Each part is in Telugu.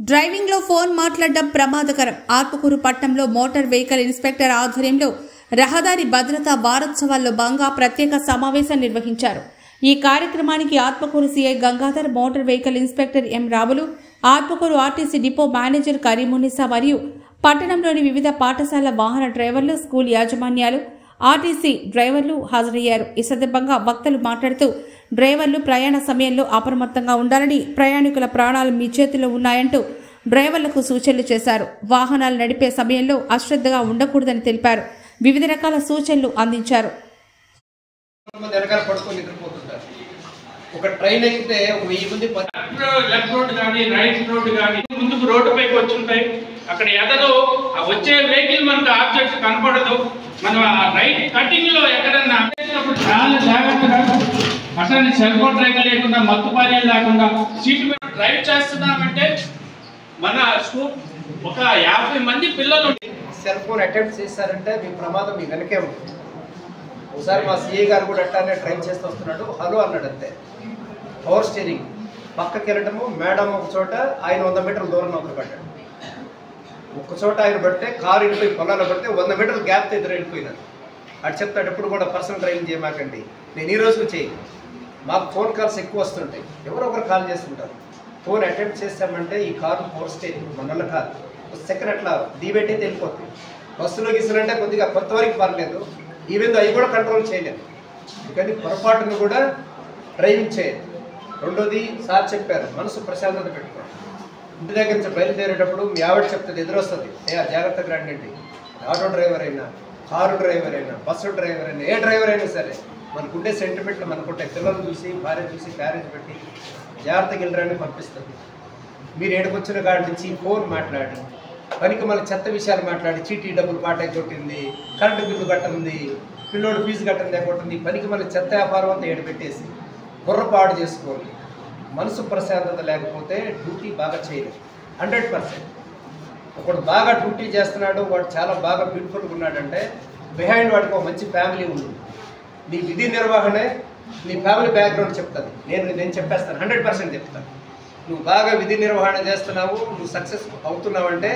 డ్రైవింగ్ లో ఫోన్ మాట్లాడడం ప్రమాదకరం. ఆత్మకూరు పట్టణంలో మోటార్ వెహికల్ ఇన్స్పెక్టర్ ఆధ్వర్యంలో రహదారి భద్రతా వారోత్సవాల్లో భాగంగా ప్రత్యేక సమావేశం నిర్వహించారు. ఈ కార్యక్రమానికి Atmakur CI Gangadhar, motor vehicle inspector M Ravulu, Atmakur RTC depot manager Karimunnisa మరియు పట్టణంలోని వివిధ పాఠశాల వాహన డ్రైవర్లు, స్కూల్ యాజమాన్యాలు, ఆర్టీసీ డ్రైవర్లు హాజరయ్యారు. ఈ సందర్భంగా వక్తలు మాట్లాడుతూ డ్రైవర్లు ప్రయాణ సమయంలో అప్రమత్తంగా ఉండాలని, ప్రయాణికుల ప్రాణాలు మీ చేతిలో ఉన్నాయంటూ డ్రైవర్లకు సూచనలు చేశారు. వాహనాలు నడిపే సమయంలో అశ్రద్ధగా ఉండకూడదని తెలిపారు. వివిధ రకాల సూచనలు అందించారు. ఒక ట్రైన్ ఎక్కితే 1000 మంది లెఫ్ట్ రోడ్ కానీ రైట్ రోడ్ కానీ ముందుకు రోడ్డు పైకి వచ్చి ఉంటాయి. అక్కడ ఎదరు వచ్చే వెహికల్ మనకు ఆబ్జెక్ట్ కనపడదు. మనం ఆ రైట్ కటింగ్ లో ఎక్కడన్నా చాలా జాగ్రత్తగా అసలు సెల్ ఫోన్ డ్రైవ్ లేకుండా, మత్తుపానీయాలు లేకుండా సీట్ మీద డ్రైవ్ చేస్తున్నామంటే మన స్కూల్ ఒక 50 మంది పిల్లలు సెల్ ఫోన్ అటెంప్ట్ చేశారంటే మీ ప్రమాదం మీ వెనకే ఉంటుంది. ఒకసారి మా సిఏ గారు కూడా అట్టానే డ్రైవ్ చేస్తూ వస్తున్నాడు, హలో అన్నాడు అంతే. పవర్ స్టీరింగ్ పక్కకి వెళ్ళటము, మేడం ఒక చోట, ఆయన 100 మీటర్ల దూరంలో ఒకరు పడ్డాడు. ఒక చోట ఆయన పడితే కారు వెళ్ళిపోయి పొలాల్లో పడితే 100 మీటర్ల గ్యాప్తో ఇద్దరు వెళ్ళిపోయినారు. అటు చెప్తాడు, ఎప్పుడు కూడా పర్సనల్ డ్రైవింగ్ చేయమాకండి. నేను ఈ రోజు చేయి, మాకు ఫోన్ కాల్స్ ఎక్కువ వస్తుంటాయి, ఎవరో ఒకరు కాల్ చేస్తుంటారు. ఫోన్ అటెంప్ట్ చేస్తామంటే ఈ కారు పవర్ స్టీరింగ్ మన కాదు, సెకండ్ అట్లా దీబెట్టి వెళ్ళిపోతుంది. బస్సులో గీసారంటే కొద్దిగా కొంతవరకు పర్లేదు, ఈవెన్ అవి కూడా కంట్రోల్ చేయలేదు. కానీ పొరపాటును కూడా డ్రైవింగ్ చేయదు. రెండోది సార్ చెప్పారు, మనసు ప్రశాంతత పెట్టుకోండి. ఇంటి దగ్గర నుంచి బయలుదేరేటప్పుడు మీ ఆవిడ చెప్తుంది, ఎదురొస్తుంది, జాగ్రత్తగా రండి. ఆటో డ్రైవర్ అయినా, కారు డ్రైవర్ అయినా, బస్సు డ్రైవర్ అయినా, ఏ డ్రైవర్ అయినా సరే మనకుండే సెంటిమెంట్లు మనకుంటే పిల్లలు చూసి, భార్య చూసి క్యారేజ్ పెట్టి జాగ్రత్తగా వెళ్ళరని పంపిస్తుంది. మీరు ఏడుకొచ్చిన కాడి నుంచి ఫోన్ మాట్లాడి, పనికి మళ్ళీ చెత్త విషయాలు మాట్లాడి, చీటీ డబ్బులు పాటాయి కొట్టింది, కరెంటు బిల్లు కట్టింది, పిల్లోడు ఫీజు కట్టింది కొట్టింది, పనికి మళ్ళీ చెత్త వ్యాపారం అంతా ఏడుపెట్టేసి బుర్రపాటు చేసుకోండి. మనసు ప్రశాంతత లేకపోతే డ్యూటీ బాగా చేయలేదు. 100%. ఒకడు బాగా డ్యూటీ చేస్తున్నాడు, వాడు చాలా బాగా బ్యూటిఫుల్గా ఉన్నాడంటే బిహైండ్ వాడికి ఒక మంచి ఫ్యామిలీ ఉంది. నీ విధి నిర్వహణే నీ ఫ్యామిలీ బ్యాక్గ్రౌండ్ చెప్తుంది. నేను చెప్పేస్తాను, 100% చెప్తాను. నువ్వు బాగా విధి నిర్వహణ చేస్తున్నావు, నువ్వు సక్సెస్ అవుతున్నావంటే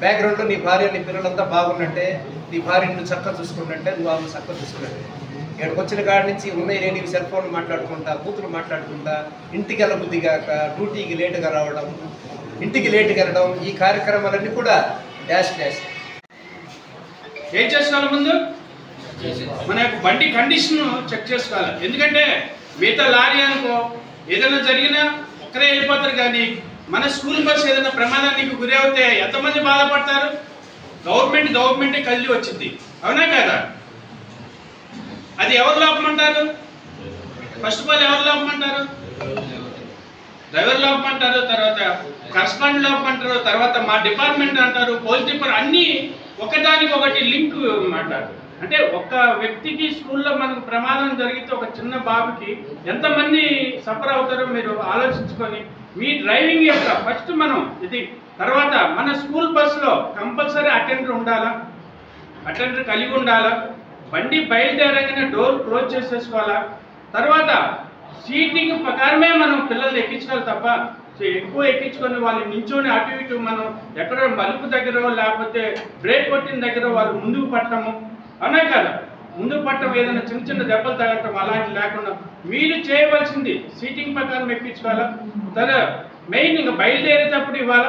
బ్యాక్గ్రౌండ్లో నీ భార్య, నీ పిల్లలంతా బాగున్నట్టే, నీ భార్య నువ్వు చక్కగా చూసుకున్నట్టే, నువ్వు ఆమె చక్కగా చూసుకున్నట్టే. ఇక్కడికి వచ్చిన కాడి నుంచి ఉన్నాయి లేని సెల్ ఫోన్ మాట్లాడుకుంటా, కూతురు మాట్లాడుకుంటా, ఇంటికి వెళ్ళబుద్ధి కాక, డ్యూటీకి లేటుగా రావడం, ఇంటికి లేటుగా వెళ్ళడం, ఈ కార్యక్రమాలన్నీ కూడా డాష్. ఏం చేసుకోవాలి? ముందు మన యొక్క బండి కండిషన్ చెక్ చేసుకోవాలి. ఎందుకంటే మిగతా లారీ అనుకో ఏదైనా జరిగినా ఒక్కరే వెళ్ళిపోతారు, కానీ మన స్కూల్ బస్ ఏదైనా ప్రమాదానికి గురి అవుతే ఎంతమంది బాధపడతారు? గవర్నమెంటే కలిసి వచ్చింది, అవునా కదా? అది ఎవరు లోపం అంటారు? ఫస్ట్ ఆఫ్ ఆల్ ఎవరు లోపం అంటారు? డ్రైవర్ లోపం అంటారు, తర్వాత కరస్పాండెంట్ లోపం అంటారు, తర్వాత మా డిపార్ట్మెంట్ అంటారు, పోలీస్ డిపార్ట్మెంట్, అన్నీ ఒకదానికి ఒకటి లింక్ అంటారు. అంటే ఒక్క వ్యక్తికి స్కూల్లో మనకు ప్రమాదం జరిగితే ఒక చిన్న బాబుకి ఎంతమంది సఫర్ అవుతారో మీరు ఆలోచించుకొని మీ డ్రైవింగ్ యొక్క ఫస్ట్ మనం ఇది. తర్వాత మన స్కూల్ బస్సులో కంపల్సరీ అటెండర్ ఉండాలా, అటెండర్ కలిగి ఉండాలా, బండి బయలుదేరగానే డోర్ క్లోజ్ చేసేసుకోవాలా. తర్వాత సీటింగ్ ప్రకారమే మనం పిల్లల్ని ఎక్కించుకోవాలి తప్ప ఎక్కువ ఎక్కించుకొని వాళ్ళు నించొని అటు ఇటు మనం ఎక్కడో మలుపు దగ్గర లేకపోతే బ్రేక్ కొట్టిన దగ్గర వాళ్ళు ముందుకు పట్టము, అవునా కదా? ముందుకు పట్టడం, ఏదైనా చిన్న దెబ్బలు తగలటం అలాంటి లేకుండా మీరు చేయవలసింది సీటింగ్ ప్రకారం ఎక్కించుకోవాలా. తర్వాత మెయిన్ ఇంకా బయలుదేరేటప్పుడు ఇవాళ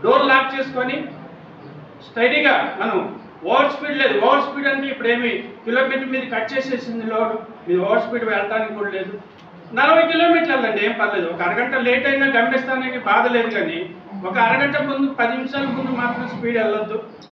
డోర్ లాక్ చేసుకొని స్టడీగా మనం ఓవర్ స్పీడ్ లేదు. ఓవర్ స్పీడ్ అంటే ఇప్పుడు ఏమి కిలోమీటర్ మీద కట్ చేసేసింది లోడ్, మీరు ఓవర్ స్పీడ్ వెళ్ళడానికి కూడా లేదు. 40 కిలోమీటర్లు వెళ్ళండి, ఏం పర్లేదు. ఒక అరగంట లేట్ అయినా గమనిస్తానికి బాధ లేదు, కానీ ఒక అరగంట ముందు 10 నిమిషాల ముందు మాత్రం స్పీడ్ వెళ్ళొద్దు.